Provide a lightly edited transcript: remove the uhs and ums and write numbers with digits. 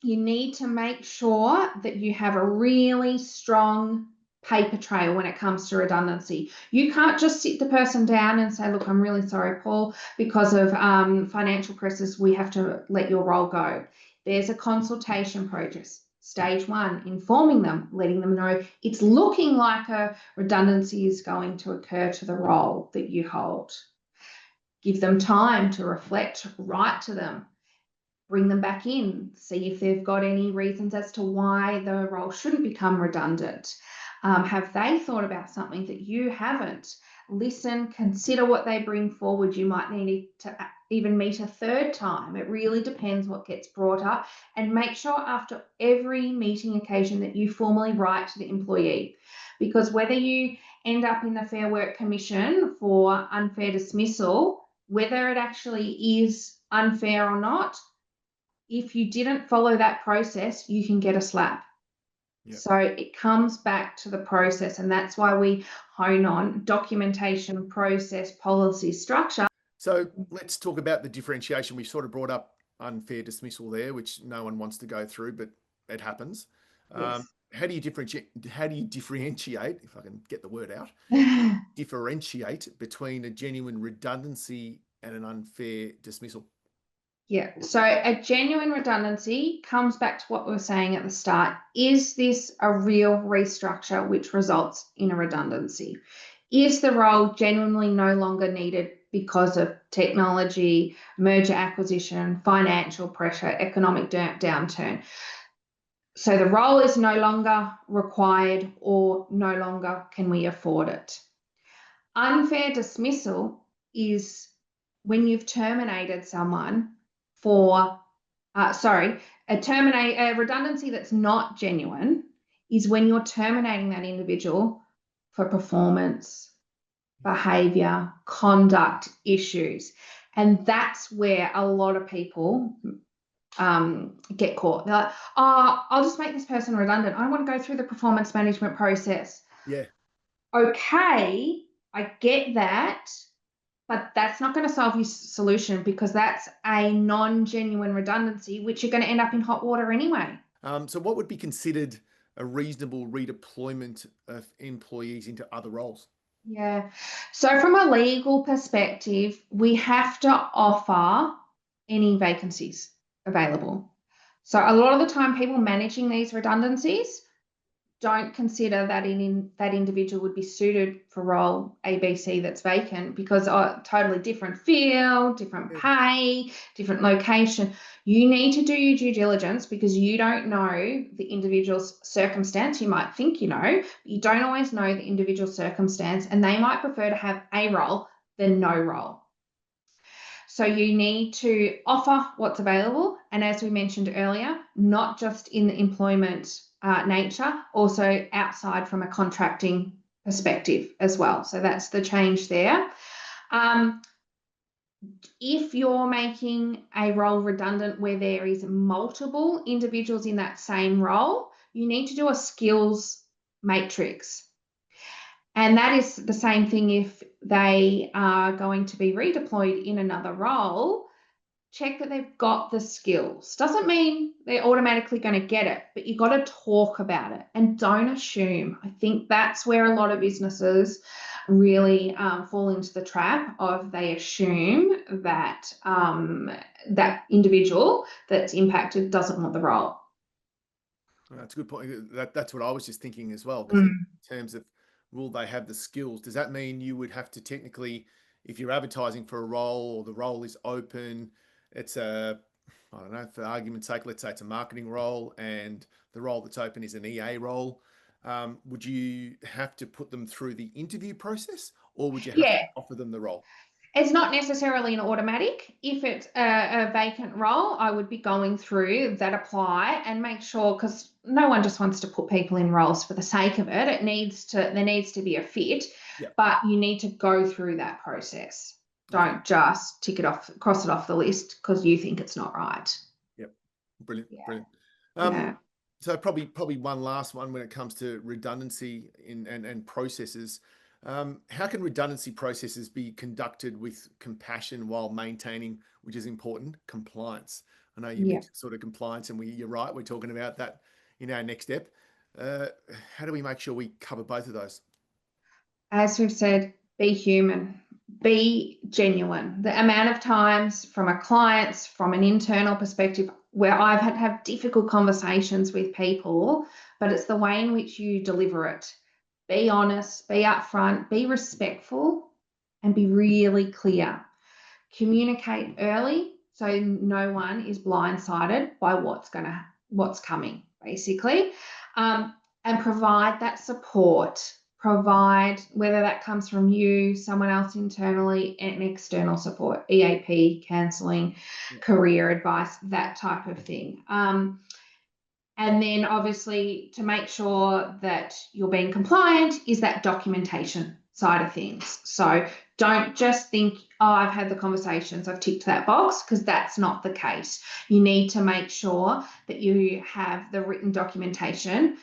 you need to make sure that you have a really strong paper trail when it comes to redundancy. You can't just sit the person down and say, look, I'm really sorry, Paul, because of financial pressures, we have to let your role go. There's a consultation process. Stage one, informing them, letting them know it's looking like a redundancy is going to occur to the role that you hold. Give them time to reflect, write to them, bring them back in, see if they've got any reasons as to why the role shouldn't become redundant. Have they thought about something that you haven't? Listen, consider what they bring forward. You might need to even meet a third time. It really depends what gets brought up. And make sure after every meeting occasion that you formally write to the employee. Because whether you end up in the Fair Work Commission for unfair dismissal, whether it actually is unfair or not, if you didn't follow that process, you can get a slap. Yep. So it comes back to the process, and that's why we hone on documentation, process, policy, structure. So let's talk about the differentiation. We sort of brought up unfair dismissal there, which no one wants to go through, but it happens. Yes. How do you differentiate, if I can get the word out, differentiate between a genuine redundancy and an unfair dismissal? Yeah, so a genuine redundancy comes back to what we were saying at the start. Is this a real restructure which results in a redundancy? Is the role genuinely no longer needed because of technology, merger acquisition, financial pressure, economic downturn? So the role is no longer required or no longer can we afford it. Unfair dismissal is when you've terminated someone for, a redundancy that's not genuine is when you're terminating that individual for performance, behavior, conduct issues. And that's where a lot of people get caught. They're like, oh, I'll just make this person redundant. I don't want to go through the performance management process. Yeah. Okay, I get that, but that's not going to solve your solution because that's a non-genuine redundancy, which you're going to end up in hot water anyway. So what would be considered a reasonable redeployment of employees into other roles? Yeah. So from a legal perspective, we have to offer any vacancies available. So a lot of the time, people managing these redundancies don't consider that that individual would be suited for role ABC that's vacant because totally different field, different pay, different location. You need to do your due diligence because you don't know the individual's circumstance. You might think you know, but you don't always know the individual circumstance, and they might prefer to have a role than no role. So you need to offer what's available. And as we mentioned earlier, not just in the employment nature, also outside from a contracting perspective as well. So that's the change there. If you're making a role redundant where there is multiple individuals in that same role, you need to do a skills matrix. And that is the same thing if they are going to be redeployed in another role. Check that they've got the skills. Doesn't mean they're automatically going to get it, but you've got to talk about it and don't assume. I think that's where a lot of businesses really fall into the trap of they assume that that individual that's impacted doesn't want the role. That's a good point. That's what I was just thinking as well. Because in terms of will they have the skills, does that mean you would have to technically, if you're advertising for a role or the role is open, it's a, I don't know, for argument's sake, let's say it's a marketing role and the role that's open is an EA role. Would you have to put them through the interview process or would you have to offer them the role? It's not necessarily an automatic. If it's a vacant role, I would be going through that apply and make sure, because no one just wants to put people in roles for the sake of it. There needs to be a fit, but you need to go through that process. Don't just tick it off, cross it off the list because you think it's not right. Yep. Brilliant. Brilliant. So probably one last one when it comes to redundancy and processes. How can redundancy processes be conducted with compassion while maintaining, which is important, compliance? I know you Yeah. mentioned sort of compliance, and you're right, we're talking about that in our next step. How do we make sure we cover both of those? As we've said, be human, be genuine. The amount of times from a client's, from an internal perspective, where I've had to have difficult conversations with people, but it's the way in which you deliver it. Be honest, be upfront, be respectful, and be really clear. Communicate early so no one is blindsided by what's coming, basically. And provide that support. Provide, whether that comes from you, someone else internally, and external support, EAP, counselling, career advice, that type of thing. And then obviously to make sure that you're being compliant is that documentation side of things. So don't just think, oh, I've had the conversations, I've ticked that box, because that's not the case. You need to make sure that you have the written documentation